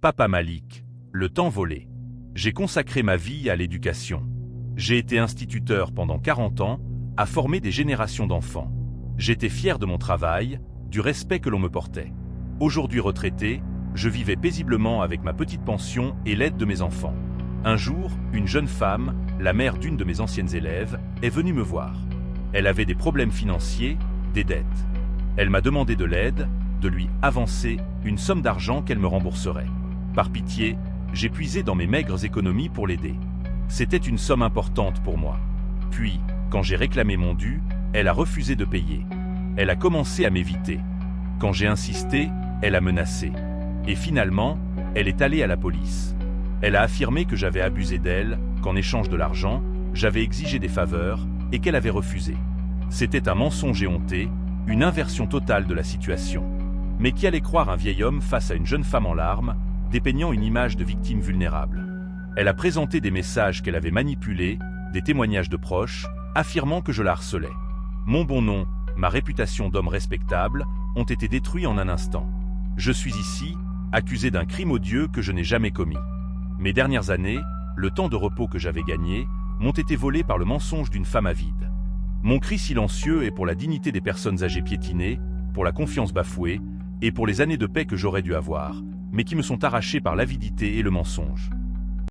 Papa Malik, le temps volé. J'ai consacré ma vie à l'éducation. J'ai été instituteur pendant 40 ans, à former des générations d'enfants. J'étais fier de mon travail, du respect que l'on me portait. Aujourd'hui retraité, je vivais paisiblement avec ma petite pension et l'aide de mes enfants. Un jour, une jeune femme, la mère d'une de mes anciennes élèves, est venue me voir. Elle avait des problèmes financiers, des dettes. Elle m'a demandé de l'aide, de lui avancer une somme d'argent qu'elle me rembourserait. Par pitié, j'ai puisé dans mes maigres économies pour l'aider. C'était une somme importante pour moi. Puis, quand j'ai réclamé mon dû, elle a refusé de payer. Elle a commencé à m'éviter. Quand j'ai insisté, elle a menacé. Et finalement, elle est allée à la police. Elle a affirmé que j'avais abusé d'elle, qu'en échange de l'argent, j'avais exigé des faveurs et qu'elle avait refusé. C'était un mensonge éhonté, une inversion totale de la situation. Mais qui allait croire un vieil homme face à une jeune femme en larmes, dépeignant une image de victime vulnérable? Elle a présenté des messages qu'elle avait manipulés, des témoignages de proches, affirmant que je la harcelais. Mon bon nom, ma réputation d'homme respectable, ont été détruits en un instant. Je suis ici, accusé d'un crime odieux que je n'ai jamais commis. Mes dernières années, le temps de repos que j'avais gagné, m'ont été volés par le mensonge d'une femme avide. Mon cri silencieux est pour la dignité des personnes âgées piétinées, pour la confiance bafouée, et pour les années de paix que j'aurais dû avoir, mais qui me sont arrachées par l'avidité et le mensonge.